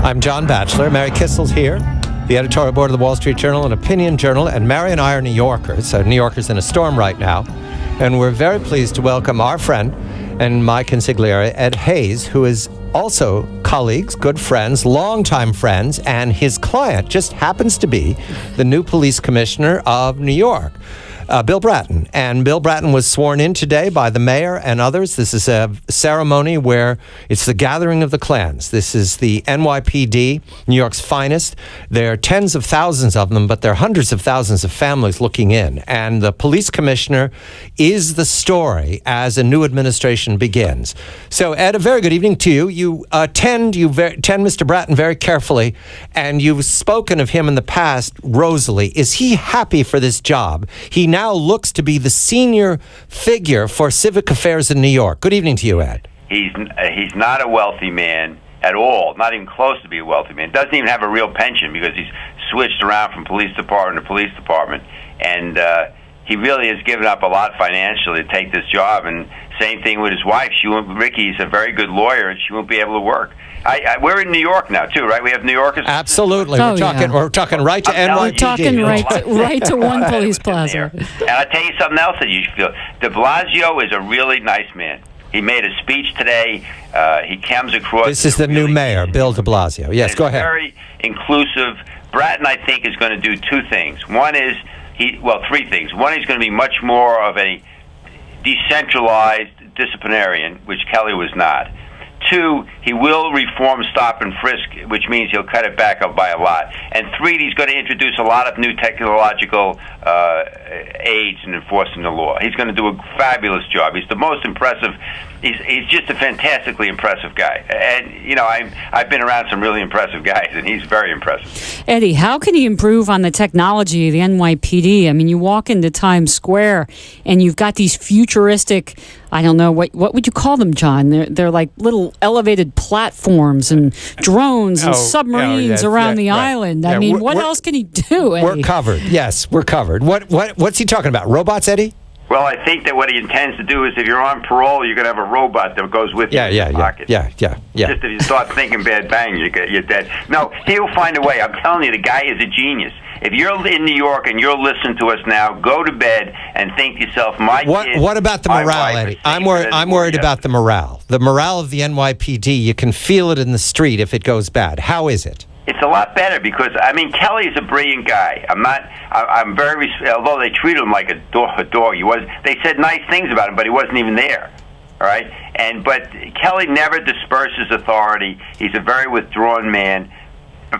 I'm John Batchelor. Mary Kissel's here, the editorial board of the Wall Street Journal and Opinion Journal, and Mary and I are New Yorkers. New Yorkers in a storm right now, and we're very pleased to welcome our friend and my consigliere, Ed Hayes, who is also colleagues, good friends, longtime friends, and his client just happens to be the new police commissioner of New York, Bill Bratton. And Bill Bratton was sworn in today by the mayor and others. This is a ceremony where it's the gathering of the clans. This is the NYPD, New York's finest. There are tens of thousands of them, but there are hundreds of thousands of families looking in. And the police commissioner is the story as a new administration begins. So, Ed, a very good evening to you. You tend Mr. Bratton very carefully, and you've spoken of him in the past rosily. Is he happy for this job? He now looks to be the senior figure for civic affairs in New York. Good evening to you, Ed. He's not a wealthy man at all, not even close to be a wealthy man. Doesn't even have a real pension because he's switched around from police department to police department. And he really has given up a lot financially to take this job. And same thing with his wife. Ricky's a very good lawyer, and she won't be able to work. We're in New York now, too, right? We have New Yorkers. Absolutely. We're talking right to NYPD. We're talking right to one police plaza. And I'll tell you something else that you should feel. De Blasio is a really nice man. He made a speech today. He comes across. This is the new mayor, Bill de Blasio. Yes, go ahead. Very inclusive. Bratton, I think, is going to do two things. Three things. One, he's going to be much more of a decentralized disciplinarian, which Kelly was not. Two, he will reform stop and frisk, which means he'll cut it back up by a lot. And three, he's going to introduce a lot of new technological aids in enforcing the law. He's going to do a fabulous job. He's the most impressive. He's just a fantastically impressive guy. And, I've been around some really impressive guys, and he's very impressive. Eddie, how can he improve on the technology of the NYPD? I mean, you walk into Times Square, and you've got these futuristic, I don't know, what would you call them, John? They're like little elevated platforms and drones and submarines around the island. I mean, what else can he do, Eddie? We're covered. Yes, we're covered. What's he talking about? Robots, Eddie? Well, I think that what he intends to do is if you're on parole, you're going to have a robot that goes with you in your pocket. Yeah. Just if you start thinking bad bang, you're dead. No, he'll find a way. I'm telling you, the guy is a genius. If you're in New York and you're listening to us now, go to bed and think to yourself, what about the morale, Eddie? I'm worried about the morale. The morale of the NYPD, you can feel it in the street if it goes bad. How is it? It's a lot better because, Kelly's a brilliant guy. Although they treated him like a dog. They said nice things about him, but he wasn't even there. All right? But Kelly never disperses authority. He's a very withdrawn man.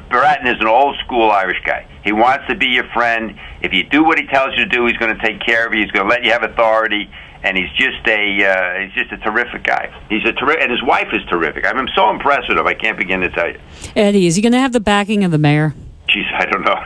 Bratton is an old-school Irish guy. He wants to be your friend. If you do what he tells you to do, he's going to take care of you. He's going to let you have authority. And he's just a terrific guy. And his wife is terrific. I'm so impressed with him. I can't begin to tell you. Eddie, is he going to have the backing of the mayor? Jeez, I don't know.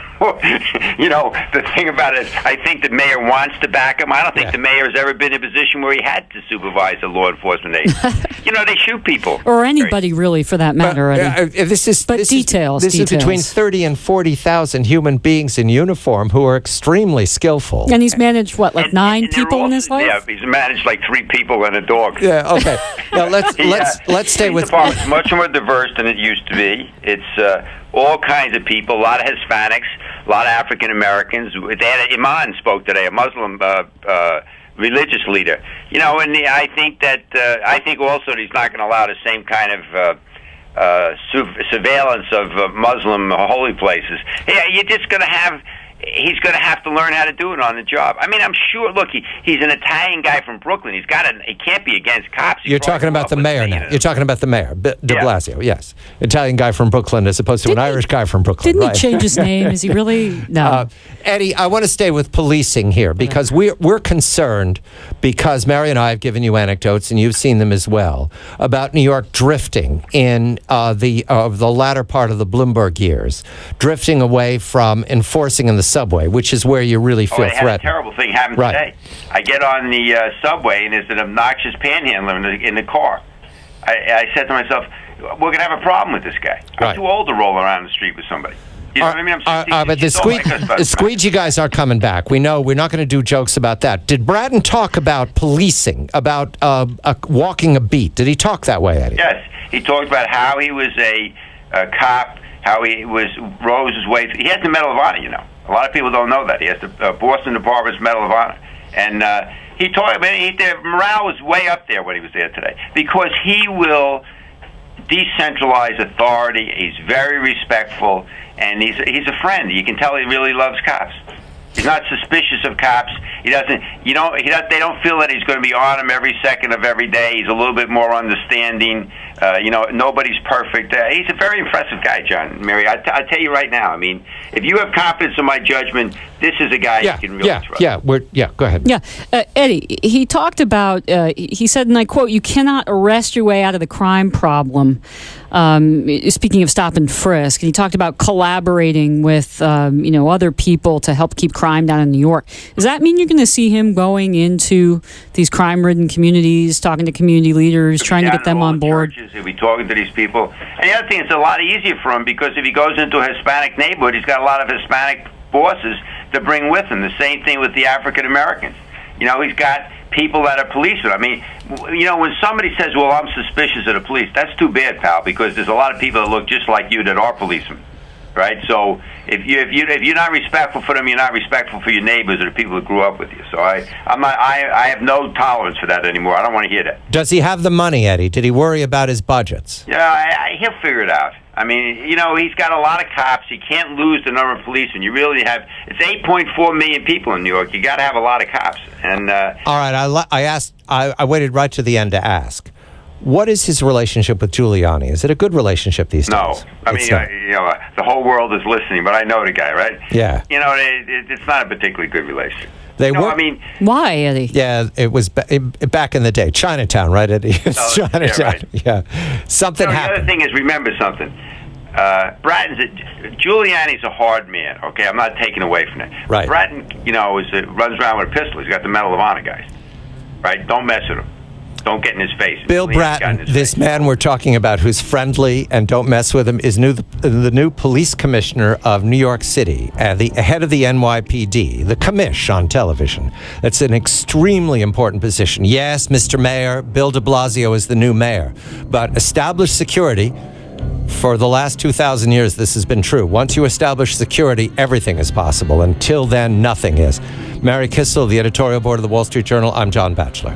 The thing about it is, I think the mayor wants to back him. I don't think the mayor has ever been in a position where he had to supervise a law enforcement agency. They shoot people. Or anybody, really, for that matter. This is details. This is between 30 and 40,000 human beings in uniform who are extremely skillful. And he's managed, nine people in his life? Yeah, he's managed like 3 people and a dog. Yeah, okay. Now, let's stay with... It's much more diverse than it used to be. It's... all kinds of people, a lot of Hispanics, a lot of African Americans. They had an imam spoke today, a Muslim religious leader. And I think also that he's not going to allow the same kind of surveillance of Muslim holy places. Yeah, you're just going to have. He's going to have to learn how to do it on the job. I'm sure. Look, he's an Italian guy from Brooklyn. He can't be against cops. You're talking about the mayor now. You're talking about the mayor, de Blasio. Yes, Italian guy from Brooklyn as opposed to an Irish guy from Brooklyn. Didn't he change his name? Is he really? No. Eddie, I want to stay with policing here because we're concerned because Mary and I have given you anecdotes and you've seen them as well about New York drifting in the latter part of the Bloomberg years, drifting away from enforcing in the subway, which is where you really feel threatened. A terrible thing happened today. I get on the subway and there's an obnoxious panhandler in the car. I said to myself, we're going to have a problem with this guy. I'm too old to roll around the street with somebody. You know what I mean? But the squeegee guys are coming back. We know we're not going to do jokes about that. Did Bratton talk about policing, about walking a beat? Did he talk that way, Eddie? Yes. He talked about how he was a cop, how he rose his way. He has the Medal of Honor, you know. A lot of people don't know that. He has the Boston Department's Medal of Honor. And he told me the morale was way up there when he was there today, because he will decentralize authority. He's very respectful, and he's a friend. You can tell he really loves cops. He's not suspicious of cops. He doesn't. They don't feel that he's going to be on him every second of every day. He's a little bit more understanding. Nobody's perfect. He's a very impressive guy, John. Mary, I tell you right now. I mean, if you have confidence in my judgment, this is a guy you can really trust. Go ahead. Yeah, Eddie, he talked about, he said, and I quote, "You cannot arrest your way out of the crime problem." Speaking of stop and frisk, and he talked about collaborating with, other people to help keep crime down in New York. Does that mean you're going to see him going into these crime-ridden communities, talking to community leaders, trying to get them on board? Churches, he'll be talking to these people. And the other thing, it's a lot easier for him, because if he goes into a Hispanic neighborhood, he's got a lot of Hispanic bosses to bring with him. The same thing with the African Americans. He's got people that are policemen. I mean, when somebody says, "Well, I'm suspicious of the police," that's too bad, pal, because there's a lot of people that look just like you that are policemen, right? So if you're not respectful for them, you're not respectful for your neighbors or the people that grew up with you. So I have no tolerance for that anymore. I don't want to hear that. Does he have the money, Eddie? Did he worry about his budgets? Yeah, he'll figure it out. I mean, he's got a lot of cops. He can't lose the number of policemen. You really have. It's 8.4 million people in New York. You got to have a lot of cops. And all right, I waited right to the end to ask, what is his relationship with Giuliani? Is it a good relationship these days? No, I mean, the whole world is listening, but I know the guy, right? Yeah. It's not a particularly good relationship. Why, Eddie? Yeah, it was back in the day. Chinatown, right, Eddie? Chinatown. Yeah, right. Yeah. Something happened. The other thing is, remember something. Giuliani's a hard man, okay? I'm not taking away from that. Right. Bratton, runs around with a pistol. He's got the Medal of Honor, guys. Right? Don't mess with him. Don't get in his face. Bill Bratton, this man we're talking about who's friendly and don't mess with him, is the new police commissioner of New York City, the head of the NYPD, the commish on television. That's an extremely important position. Yes, Mr. Mayor, Bill de Blasio is the new mayor, but established security. For the last 2,000 years, this has been true. Once you establish security, everything is possible. Until then, nothing is. Mary Kissel, the editorial board of the Wall Street Journal. I'm John Batchelor.